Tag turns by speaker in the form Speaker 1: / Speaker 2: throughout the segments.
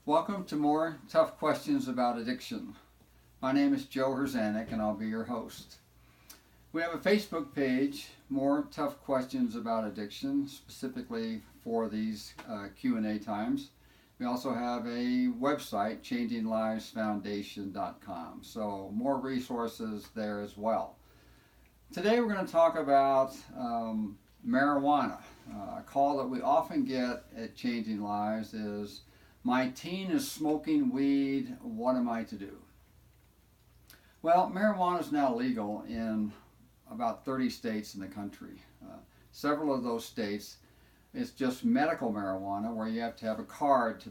Speaker 1: Welcome to more tough questions about addiction. My name is Joe Herzanek and I'll be your host. We have a Facebook page, More Tough Questions About Addiction, specifically for these Q&A times. We also have a website, changinglivesfoundation.com, so more resources there as well. Today we're going to talk about marijuana. A call that we often get at Changing Lives is, my teen is smoking weed, what am I to do? Well, marijuana is now legal in about 30 states in the country. Several of those states, it's just medical marijuana where you have to have a card to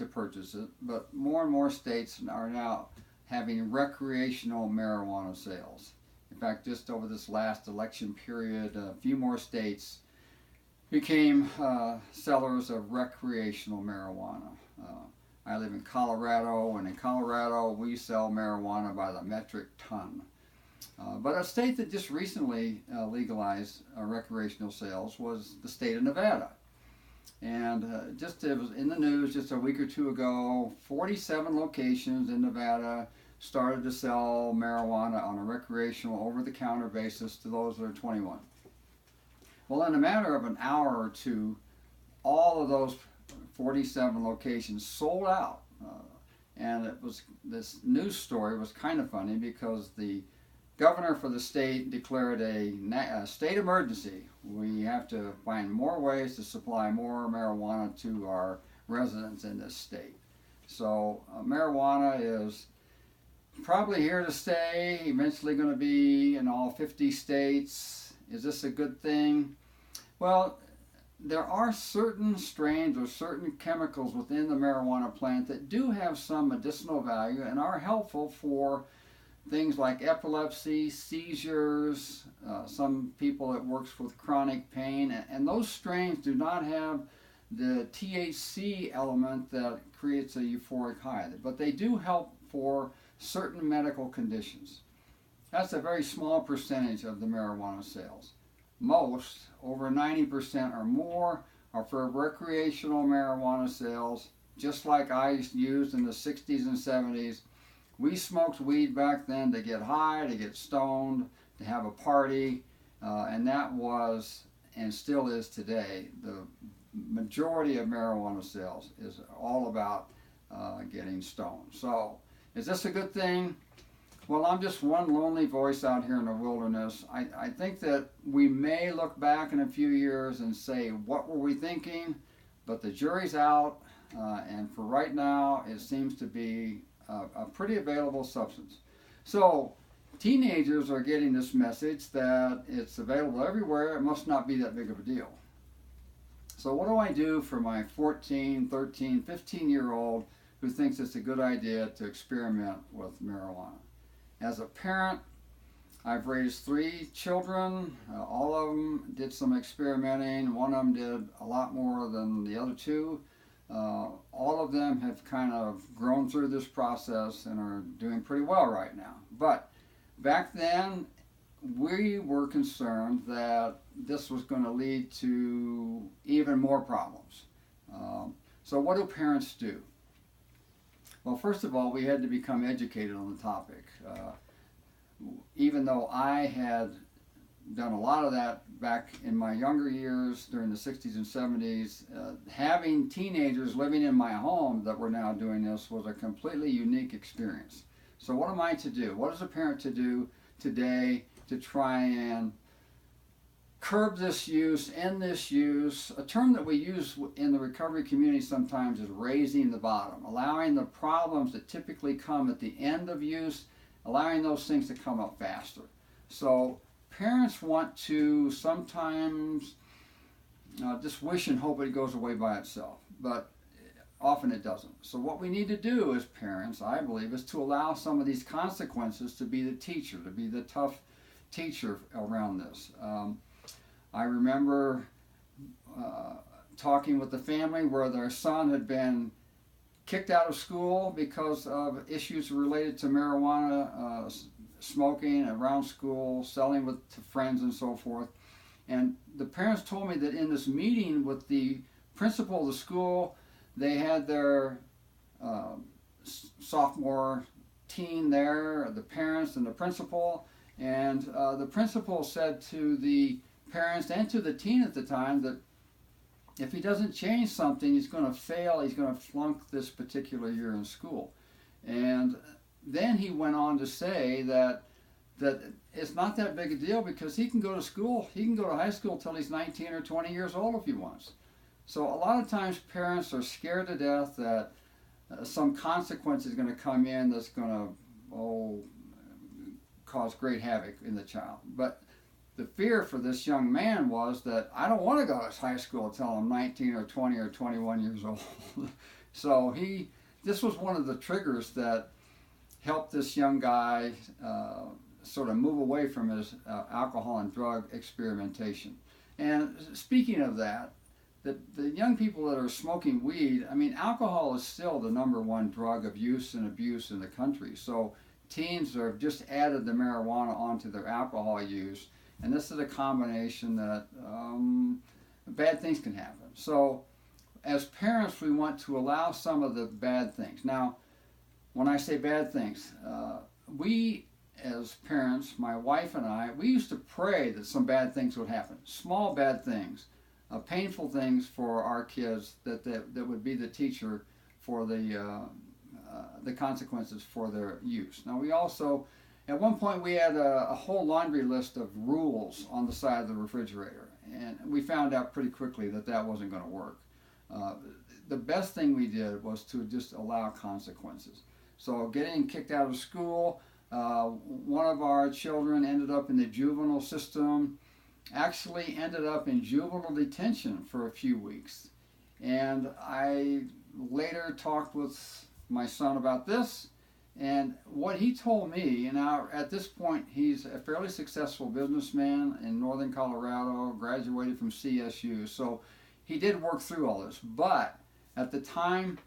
Speaker 1: purchase it, but more and more states are now having recreational marijuana sales. In fact, just over this last election period, a few more states became sellers of recreational marijuana. I live in Colorado, and in Colorado we sell marijuana by the metric ton. But a state that just recently legalized recreational sales was the state of Nevada. And it was in the news just a week or two ago, 47 locations in Nevada started to sell marijuana on a recreational over-the-counter basis to those that are 21. Well, in a matter of an hour or two, all of those 47 locations sold out. And this news story was kind of funny because the governor for the state declared a state emergency. We have to find more ways to supply more marijuana to our residents in this state. So marijuana is probably here to stay, eventually going to be in all 50 states. Is this a good thing? Well, there are certain strains or certain chemicals within the marijuana plant that do have some medicinal value and are helpful for things like epilepsy, seizures, some people it works with chronic pain, and those strains do not have the THC element that creates a euphoric high, but they do help for certain medical conditions. That's a very small percentage of the marijuana sales. Most, over 90% or more, are for recreational marijuana sales, just like I used in the 60s and 70s. We smoked weed back then to get high, to get stoned, to have a party, and that was, and still is today, the majority of marijuana sales is all about getting stoned. So, is this a good thing? Well, I'm just one lonely voice out here in the wilderness. I think that we may look back in a few years and say, what were we thinking? But the jury's out, and for right now, it seems to be a pretty available substance. So, teenagers are getting this message that it's available everywhere. It must not be that big of a deal. So what do I do for my 14, 13, 15-year-old who thinks it's a good idea to experiment with marijuana? As a parent, I've raised 3 children. All of them did some experimenting. One of them did a lot more than the other 2. All of them have kind of grown through this process and are doing pretty well right now. But back then, we were concerned that this was going to lead to even more problems. So what do parents do? Well, first of all, we had to become educated on the topic. Even though I had done a lot of that back in my younger years during the 60s and 70s, having teenagers living in my home that were now doing this was a completely unique experience. So what am I to do? What is a parent to do today to try and curb this use, end this use? A term that we use in the recovery community sometimes is raising the bottom, allowing the problems that typically come at the end of use, allowing those things to come up faster. So parents want to sometimes just wish and hope it goes away by itself, but often it doesn't. So what we need to do as parents, I believe, is to allow some of these consequences to be the teacher, to be the tough teacher around this. I remember talking with the family where their son had been kicked out of school because of issues related to marijuana, smoking around school, selling to friends and so forth. And the parents told me that in this meeting with the principal of the school, they had their sophomore teen there, the parents and the principal, and the principal said to the parents and to the teen at the time that if he doesn't change something, he's going to fail, he's going to flunk this particular year in school. And then he went on to say that it's not that big a deal because he can go to school, he can go to high school until he's 19 or 20 years old if he wants. So a lot of times parents are scared to death that some consequence is going to come in that's going to cause great havoc in the child. But the fear for this young man was that I don't want to go to high school until I'm 19 or 20 or 21 years old. So this was one of the triggers that helped this young guy sort of move away from his alcohol and drug experimentation. And speaking of that, the young people that are smoking weed, I mean, alcohol is still the #1 drug of use and abuse in the country. So teens have just added the marijuana onto their alcohol use, and this is a combination that bad things can happen. So as parents, we want to allow some of the bad things. Now, when I say bad things, we as parents, my wife and I, we used to pray that some bad things would happen. Small bad things, painful things for our kids that would be the teacher for the consequences for their use. Now we also, at one point we had a whole laundry list of rules on the side of the refrigerator, and we found out pretty quickly that wasn't going to work. The best thing we did was to just allow consequences. So getting kicked out of school, one of our children ended up in the juvenile system, actually ended up in juvenile detention for a few weeks. And I later talked with my son about this, and what he told me, and now at this point he's a fairly successful businessman in northern Colorado, graduated from CSU, so he did work through all this. But at the time,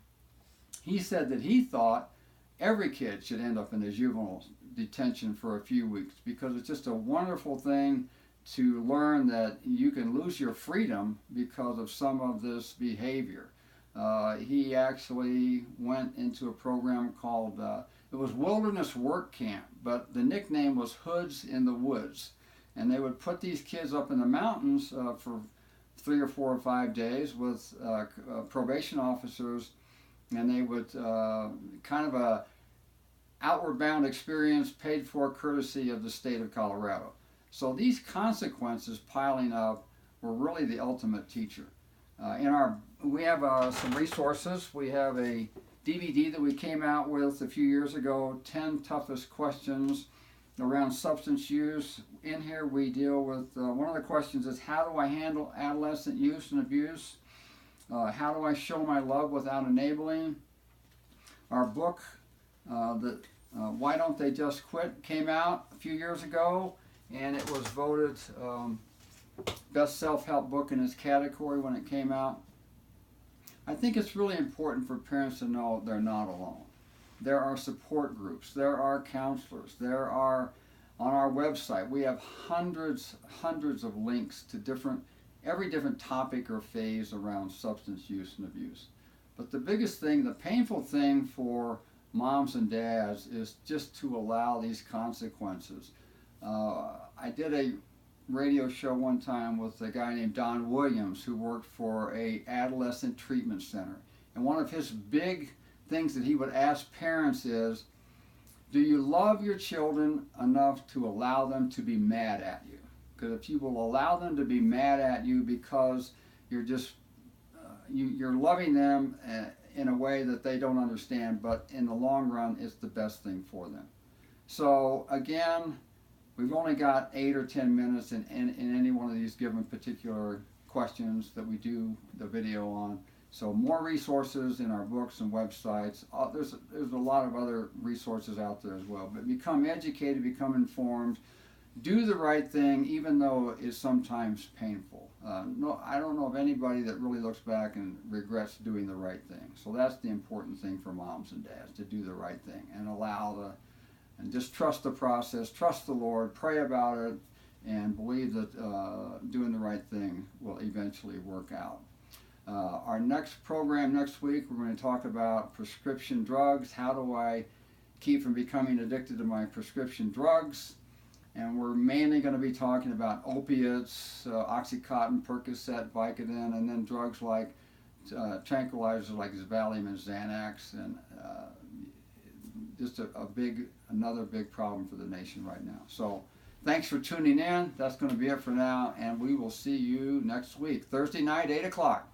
Speaker 1: he said that he thought every kid should end up in a juvenile detention for a few weeks because it's just a wonderful thing to learn that you can lose your freedom because of some of this behavior. He actually went into a program called, it was Wilderness Work Camp, but the nickname was Hoods in the Woods. And they would put these kids up in the mountains for 3 or 4 or 5 days with probation officers, and they would kind of a outward bound experience paid for courtesy of the state of Colorado. So these consequences piling up were really the ultimate teacher. We have some resources. We have a DVD that we came out with a few years ago, 10 toughest questions around substance use. In here we deal with, one of the questions is, how do I handle adolescent use and abuse? How do I show my love without enabling? Our book, Why Don't They Just Quit, came out a few years ago, and it was voted best self-help book in its category when it came out. I think it's really important for parents to know they're not alone. There are support groups, there are counselors, there are, on our website, we have hundreds of links to every different topic or phase around substance use and abuse. But the biggest thing, the painful thing for moms and dads is just to allow these consequences. I did a radio show one time with a guy named Don Williams who worked for a adolescent treatment center. And one of his big things that he would ask parents is, do you love your children enough to allow them to be mad at you? Because if you will allow them to be mad at you because you're just, you're loving them in a way that they don't understand, but in the long run, it's the best thing for them. So again, we've only got 8 or 10 minutes in any one of these given particular questions that we do the video on. So more resources in our books and websites. There's a lot of other resources out there as well. But become educated, become informed, do the right thing, even though it's sometimes painful. No, I don't know of anybody that really looks back and regrets doing the right thing. So that's the important thing for moms and dads, to do the right thing and and just trust the process, trust the Lord, pray about it, and believe that doing the right thing will eventually work out. Our next program next week, we're going to talk about prescription drugs. How do I keep from becoming addicted to my prescription drugs? And we're mainly going to be talking about opiates, Oxycontin, Percocet, Vicodin, and then drugs like tranquilizers like Valium and Xanax, and just another big problem for the nation right now. So thanks for tuning in. That's going to be it for now, and we will see you next week, Thursday night, 8 o'clock.